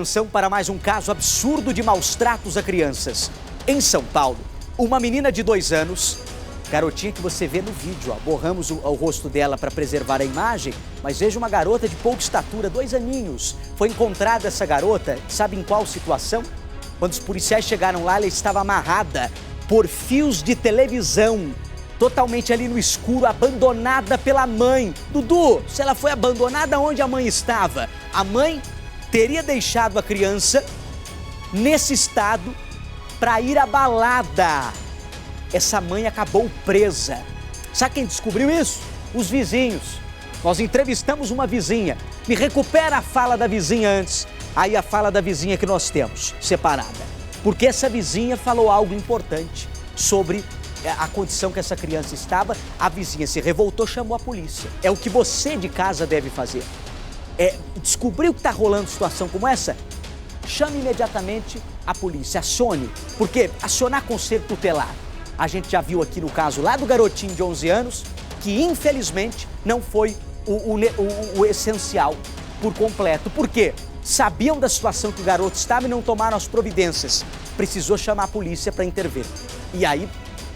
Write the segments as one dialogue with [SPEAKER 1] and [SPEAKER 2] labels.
[SPEAKER 1] atenção para mais um caso absurdo de maus tratos a crianças. Em São Paulo, uma menina de 2 anos, garotinha que você vê no vídeo, ó, borramos o rosto dela para preservar a imagem, mas veja uma garota de pouca estatura, 2 aninhos. Foi encontrada essa garota, sabe em qual situação? Quando os policiais chegaram lá, ela estava amarrada por fios de televisão, totalmente ali no escuro, abandonada pela mãe. Dudu, se ela foi abandonada, onde a mãe estava? A mãe teria deixado a criança nesse estado para ir à balada. Essa mãe acabou presa. Sabe quem descobriu isso? Os vizinhos. Nós entrevistamos uma vizinha. Me recupera a fala da vizinha antes. Aí a fala da vizinha que nós temos, separada. Porque essa vizinha falou algo importante sobre a condição que essa criança estava. A vizinha se revoltou, chamou a polícia. É o que você de casa deve fazer. Descobriu que está rolando situação como essa? Chame imediatamente a polícia, acione, porque acionar conselho tutelar. A gente já viu aqui no caso lá do garotinho de 11 anos, que infelizmente não foi o essencial por completo. Por quê? Sabiam da situação que o garoto estava e não tomaram as providências. Precisou chamar a polícia para intervir. E aí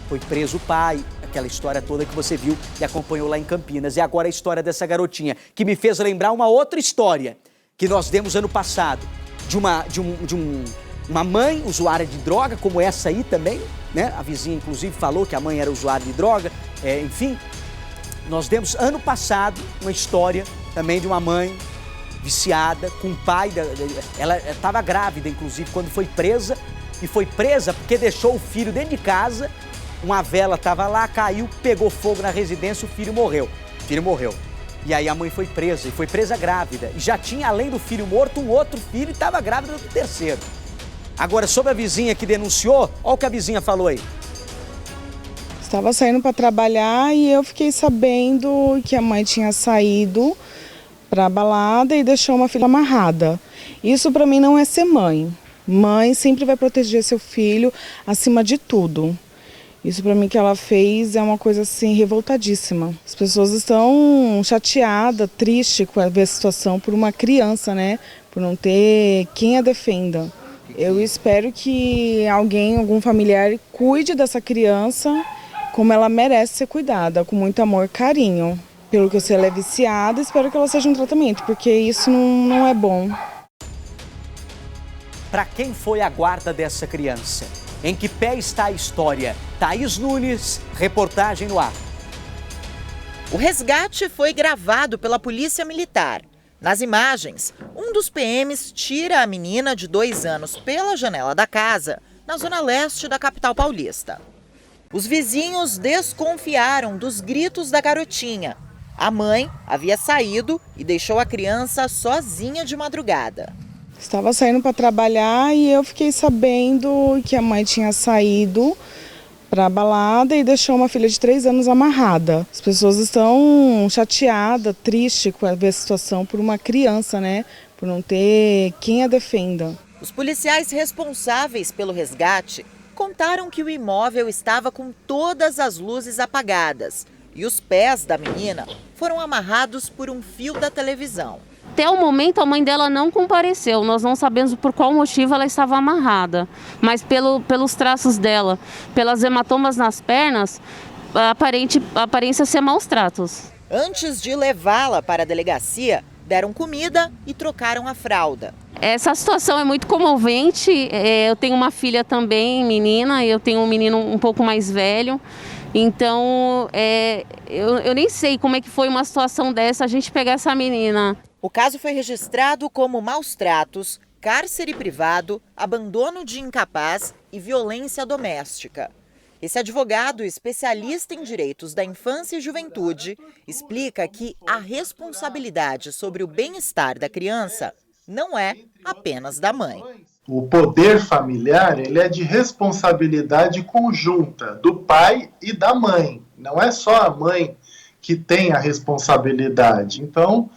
[SPEAKER 1] foi preso o pai, aquela história toda que você viu e acompanhou lá em Campinas. E agora a história dessa garotinha, que me fez lembrar uma outra história que nós demos ano passado, de uma mãe usuária de droga, como essa aí também, né? A vizinha, inclusive, falou que a mãe era usuária de droga. Enfim, nós demos ano passado uma história também de uma mãe viciada, com o pai, ela estava grávida, inclusive, quando foi presa, e foi presa porque deixou o filho dentro de casa, uma vela estava lá, caiu, pegou fogo na residência, o filho morreu. E aí a mãe foi presa, e foi presa grávida. E já tinha, além do filho morto, um outro filho e estava grávida do terceiro. Agora, sobre a vizinha que denunciou, olha o que a vizinha falou aí.
[SPEAKER 2] Estava saindo para trabalhar e eu fiquei sabendo que a mãe tinha saído para a balada e deixou uma filha amarrada. Isso para mim não é ser mãe. Mãe sempre vai proteger seu filho acima de tudo. Isso para mim que ela fez é uma coisa assim revoltadíssima. As pessoas estão chateadas, tristes com a ver a situação por uma criança, né? Por não ter quem a defenda. Eu espero que algum familiar, cuide dessa criança como ela merece ser cuidada, com muito amor e carinho. Pelo que eu sei, ela é viciada, espero que ela seja um tratamento, porque isso não é bom.
[SPEAKER 1] Para quem foi a guarda dessa criança? Em que pé está a história? Thaís Nunes, reportagem no ar.
[SPEAKER 3] O resgate foi gravado pela Polícia Militar. Nas imagens, um dos PMs tira a menina de 2 anos pela janela da casa, na zona leste da capital paulista. Os vizinhos desconfiaram dos gritos da garotinha. A mãe havia saído e deixou a criança sozinha de madrugada.
[SPEAKER 2] Estava saindo para trabalhar e eu fiquei sabendo que a mãe tinha saído para a balada e deixou uma filha de 3 anos amarrada. As pessoas estão chateadas, tristes com a ver a situação por uma criança, né? Por não ter quem a defenda.
[SPEAKER 3] Os policiais responsáveis pelo resgate contaram que o imóvel estava com todas as luzes apagadas e os pés da menina foram amarrados por um fio da televisão.
[SPEAKER 4] Até o momento, a mãe dela não compareceu. Nós não sabemos por qual motivo ela estava amarrada. Mas pelos traços dela, pelas hematomas nas pernas, a aparência ser maus tratos.
[SPEAKER 3] Antes de levá-la para a delegacia, deram comida e trocaram a fralda.
[SPEAKER 4] Essa situação é muito comovente. Eu tenho uma filha também, menina, e eu tenho um menino um pouco mais velho. Então, eu nem sei como é que foi uma situação dessa, a gente pegar essa menina.
[SPEAKER 3] O caso foi registrado como maus tratos, cárcere privado, abandono de incapaz e violência doméstica. Esse advogado, especialista em direitos da infância e juventude, explica que a responsabilidade sobre o bem-estar da criança não é apenas da mãe.
[SPEAKER 5] O poder familiar, ele é de responsabilidade conjunta do pai e da mãe. Não é só a mãe que tem a responsabilidade. Então,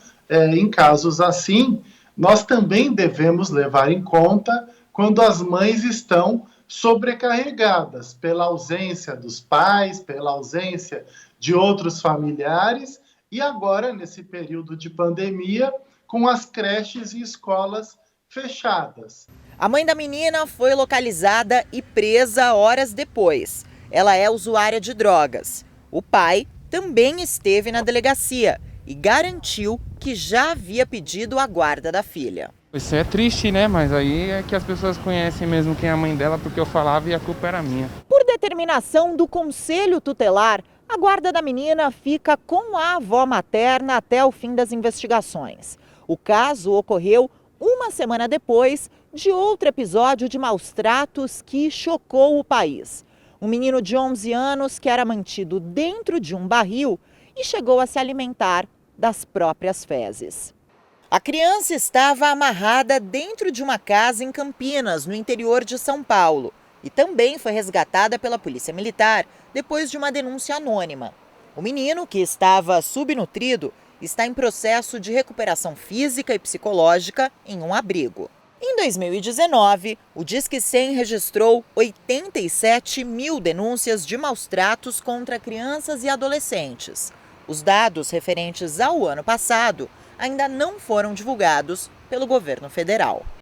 [SPEAKER 5] em casos assim, nós também devemos levar em conta quando as mães estão sobrecarregadas pela ausência dos pais, pela ausência de outros familiares e agora, nesse período de pandemia, com as creches e escolas fechadas.
[SPEAKER 3] A mãe da menina foi localizada e presa horas depois. Ela é usuária de drogas. O pai também esteve na delegacia e garantiu que já havia pedido a guarda da filha.
[SPEAKER 6] Isso é triste, né? Mas aí é que as pessoas conhecem mesmo quem é a mãe dela, porque eu falava e a culpa era minha.
[SPEAKER 3] Por determinação do Conselho Tutelar, a guarda da menina fica com a avó materna até o fim das investigações. O caso ocorreu uma semana depois de outro episódio de maus-tratos que chocou o país. Um menino de 11 anos que era mantido dentro de um barril e chegou a se alimentar das próprias fezes. A criança estava amarrada dentro de uma casa em Campinas, no interior de São Paulo, e também foi resgatada pela Polícia Militar depois de uma denúncia anônima. O menino, que estava subnutrido, está em processo de recuperação física e psicológica em um abrigo. Em 2019, o Disque 100 registrou 87 mil denúncias de maus-tratos contra crianças e adolescentes. Os dados referentes ao ano passado ainda não foram divulgados pelo governo federal.